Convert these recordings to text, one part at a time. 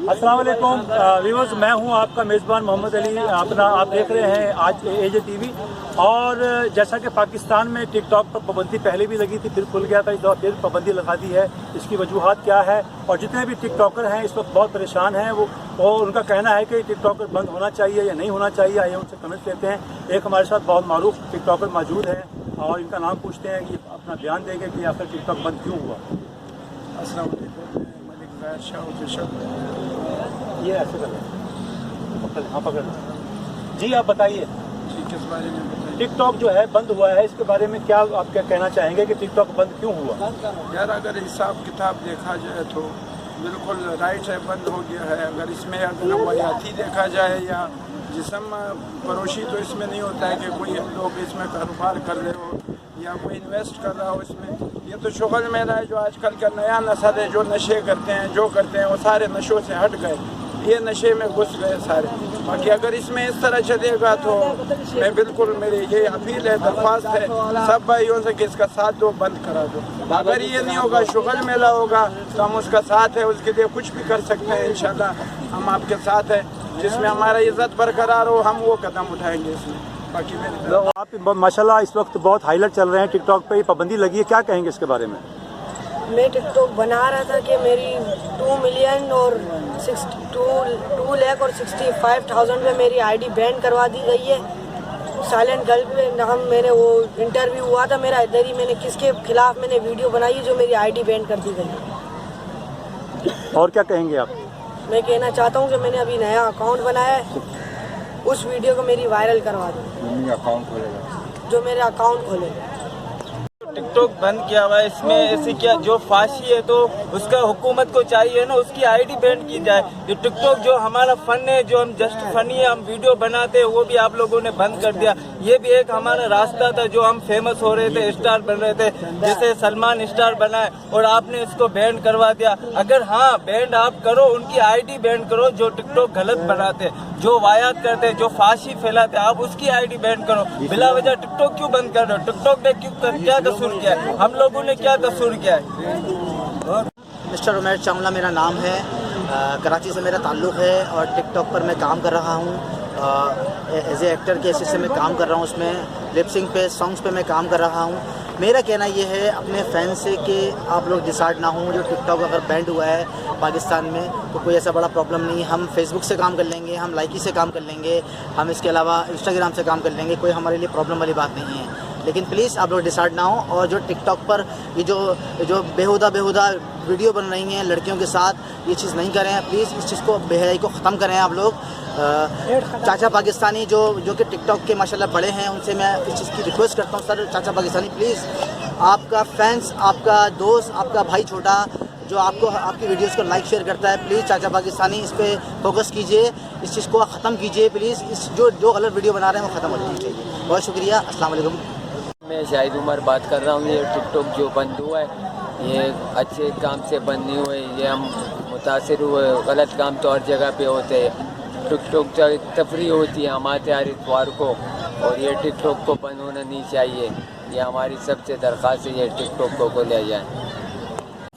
अस्सलाम वालेकुम व्यूअर्स, मैं हूं आपका मेज़बान मोहम्मद अली। आप देख रहे हैं आज एजे टीवी। और जैसा कि पाकिस्तान में टिकटॉक पर पाबंदी पहले भी लगी थी, फिर खुल गया था, इस दौर फिर पाबंदी लगा दी है। इसकी वजूहात क्या है? और जितने भी टिकटॉकर हैं इस वक्त बहुत परेशान हैं। वो उनका कहना है कि टिकटॉकर बंद होना चाहिए या नहीं होना चाहिए। आइए उनसे कमेंट्स लेते हैं। एक हमारे साथ बहुत मारूफ टिकटॉकर मौजूद है और इनका नाम पूछते हैं कि अपना बयान देंगे कि आखिर टिकटॉक बंद क्यों हुआ। अस्सलाम वालेकुम, मलिक ज़ाहिर शाह ऑफिशियल। ये ऐसे कर हाँ पकड़ जी, आप बताइए किस बारे में बताइए। टिकटॉक जो है बंद हुआ है, इसके बारे में क्या आप क्या कहना चाहेंगे कि टिकटॉक बंद क्यों हुआ? यार अगर हिसाब किताब देखा जाए तो बिल्कुल राइट है, बंद हो गया है। अगर इसमें अगर नवायाती देखा जाए या जिस्म फरोशी, तो इसमें नहीं होता है कि कोई लोग इसमें कारोबार कर रहे हो या कोई इन्वेस्ट कर रहा हो इसमें। ये तो शुगल मेला है। जो आजकल का नया नस्ल है जो नशे करते हैं, जो करते हैं वो सारे नशों से हट गए, ये नशे में घुस गए सारे। बाकी अगर इसमें इस तरह चलेगा तो मैं बिल्कुल, मेरी ये अपील है, दरख्वास्त है सब भाइयों से कि इसका साथ दो, बंद करा दो। अगर ये नहीं होगा, शुगल मेला होगा, तो हम उसका साथ है, उसके लिए कुछ भी कर सकते हैं। इंशाल्लाह हम आपके साथ हैं, जिसमें हमारा इज्जत बरकरार हो, हम वो कदम उठाएंगे इसमें। बाकी आप माशाल्लाह इस वक्त बहुत हाईलाइट चल रहे हैं टिकटॉक पे, पाबंदी लगी है, क्या कहेंगे इसके बारे में? मैं टिकटॉक बना रहा था कि मेरी 2 मिलियन और 2 लाख और 65,000 पे मेरी आईडी बैन करवा दी गई है। साइलेंट गर्ल पे मैंने वो इंटरव्यू हुआ था मेरा इधर ही, मैंने किसके खिलाफ मैंने वीडियो बनाई है जो मेरी आईडी बैन कर दी गई है। और क्या कहेंगे आप? मैं कहना चाहता हूँ कि मैंने अभी नया अकाउंट बनाया है, उस वीडियो को मेरी वायरल करवा दो, जो मेरा अकाउंट खोलेगा। टिकटॉक बंद किया हुआ है, इसमें ऐसी क्या जो फांसी है तो उसका हुकूमत को चाहिए ना, उसकी आईडी बैन की जाए। जो टिकटॉक जो हमारा फन है, जो हम जस्ट फनी है, हम वीडियो बनाते हैं, वो भी आप लोगों ने बंद कर दिया। ये भी एक हमारा रास्ता था, जो हम फेमस हो रहे थे, स्टार बन रहे थे, जैसे सलमान स्टार बना है, और आपने इसको बैन करवा दिया। अगर हाँ बैन आप करो, उनकी आईडी बैन करो जो टिकटॉक गलत बनाते, जो वायरल करते, जो फांसी फैलाते, आप उसकी आईडी बैन करो। बिला वजह टिकटॉक क्यों बंद कर रहे हो? टिकटॉक ने क्या कसूर किया है? हम लोगों ने क्या कसूर किया है? मिस्टर उमैर चावला मेरा नाम है, कराची से मेरा ताल्लुक़ है और टिकटॉक पर मैं काम कर रहा हूँ। एज ए एक्टर के हिस्से से मैं काम कर रहा हूँ, उसमें लिपसिंग पे, सॉन्ग्स पे मैं काम कर रहा हूँ। मेरा कहना ये है अपने फैंस से कि आप लोग डिसाइड ना हों। जो टिकटॉक अगर बैंड हुआ है पाकिस्तान में तो कोई ऐसा बड़ा प्रॉब्लम नहीं है। हम फेसबुक से काम कर लेंगे, हम लाइकी से काम कर लेंगे, हम इसके अलावा इंस्टाग्राम से काम कर लेंगे, कोई हमारे लिए प्रॉब्लम वाली बात नहीं है। लेकिन प्लीज़ आप लोग डिसाइड ना हो। और जो टिकटॉक पर ये जो बेहुदा वीडियो बन रही हैं लड़कियों के साथ, ये चीज़ नहीं करें प्लीज़। इस चीज़ को, बेहयाई को ख़त्म करें आप लोग। चाचा पाकिस्तानी जो कि टिकटॉक के माशाल्लाह बड़े हैं, उनसे मैं इस चीज़ की रिक्वेस्ट करता हूँ। सर चाचा पाकिस्तानी प्लीज़, आपका फैंस, आपका दोस्त, आपका भाई छोटा जो आपकी वीडियोस को लाइक शेयर करता है, प्लीज़ चाचा पाकिस्तानी इस पर फोकस कीजिए, इस चीज़ को ख़त्म कीजिए प्लीज़। इस जो गलत वीडियो बना रहे हैं वो ख़त्म होनी चाहिए। बहुत शुक्रिया, अस्सलाम वालेकुम। मैं शाहिद उमर बात कर रहा हूँ। ये टिकटॉक जो बंद हुआ है, ये अच्छे काम से बंद नहीं हुए, ये हम मुतासिर हुए। गलत काम तो हर जगह पे होते हैं। टिकटॉक तफरी होती है हमारे हर इतवार को, और ये टिकटॉक को बंद होना नहीं चाहिए। ये हमारी सबसे दरख्वास्त है, ये टिकटॉक को खोला जाए।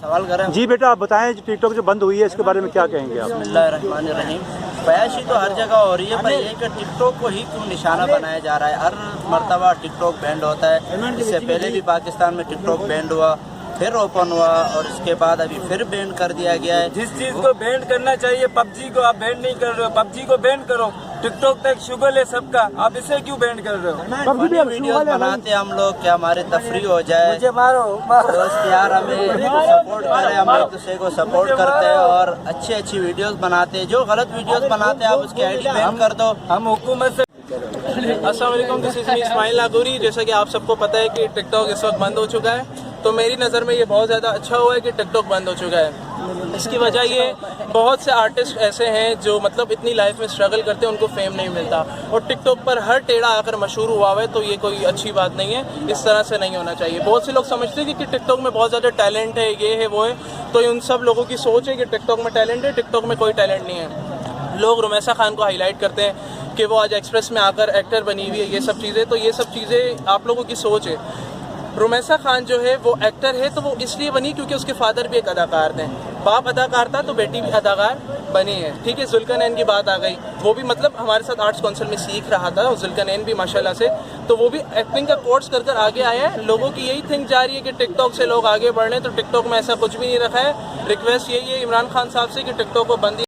सवाल कर रहे हैं जी बेटा, आप बताएं टिकटॉक जो बंद हुई है इसके बारे में क्या कहेंगे आप? बिस्मिल्लाहिर्रहमानिर्रहीम। फयाशी तो हर जगह हो रही है, पर ये कि टिकटॉक को ही क्यों निशाना बनाया जा रहा है? हर मरतबा टिकटॉक बैंड होता है। इससे पहले भी पाकिस्तान में टिकटॉक बैंड हुआ, फिर ओपन हुआ, और इसके बाद अभी फिर बैन कर दिया गया है। जिस चीज को बैन करना चाहिए, पबजी को आप बैन नहीं कर रहे हो, पबजी को बैन करो। टिकटॉक तक शुगल है सबका, आप इसे क्यों बैन कर रहे हो? वीडियोस बनाते हैं हम लोग, क्या हमारे तफरी हो जाए। मुझे मारो दोस्त यार हमें सपोर्ट करें, हम एक दूसरे को सपोर्ट करते हैं और अच्छी वीडियोस बनाते हैं। जो गलत वीडियोस बनाते हैं आप उसकी आईडी बैन कर दो। हम हुकूमत से अस्सलाम वालेकुम, this is me Ismail Nagauri. जैसा कि आप सबको पता है कि टिकटॉक इस वक्त बंद हो चुका है, तो मेरी नज़र में ये बहुत ज़्यादा अच्छा हुआ है कि टिकटॉक बंद हो चुका है। इसकी वजह ये, बहुत से आर्टिस्ट ऐसे हैं जो मतलब इतनी लाइफ में स्ट्रगल करते हैं, उनको फेम नहीं मिलता, और टिकटॉक पर हर टेढ़ा आकर मशहूर हुआ है, तो ये कोई अच्छी बात नहीं है। इस तरह से नहीं होना चाहिए। बहुत से लोग समझते हैं कि टिकटॉक में बहुत ज़्यादा टैलेंट है, ये है वो है, तो उन सब लोगों की सोच है कि टिकटॉक में टैलेंट है। टिकटॉक में कोई टैलेंट नहीं है। लोग रुमैसा खान को हाईलाइट करते हैं कि वो आज एक्सप्रेस में आकर एक्टर बनी हुई है, ये सब चीज़ें, तो ये सब चीज़ें आप लोगों की सोच है। रुमैसा खान जो है वो एक्टर है, तो वो इसलिए बनी क्योंकि उसके फादर भी एक अदाकार थे। बाप अदाकार था तो बेटी भी अदाकार, बनी है। ठीक है, जुल्करनैन की बात आ गई, वो भी मतलब हमारे साथ आर्ट्स काउंसिल में सीख रहा था, जुल्करनैन भी माशाल्लाह से, तो वो भी एक्टिंग का कोर्स कर कर आगे आया है। लोगों की यही थिंक जा रही है कि टिकटॉक से लोग आगे बढ़ रहे हैं, तो टिकटॉक में ऐसा कुछ भी नहीं रखा है। रिक्वेस्ट यही है इमरान खान साहब से कि टिकटॉक को बंद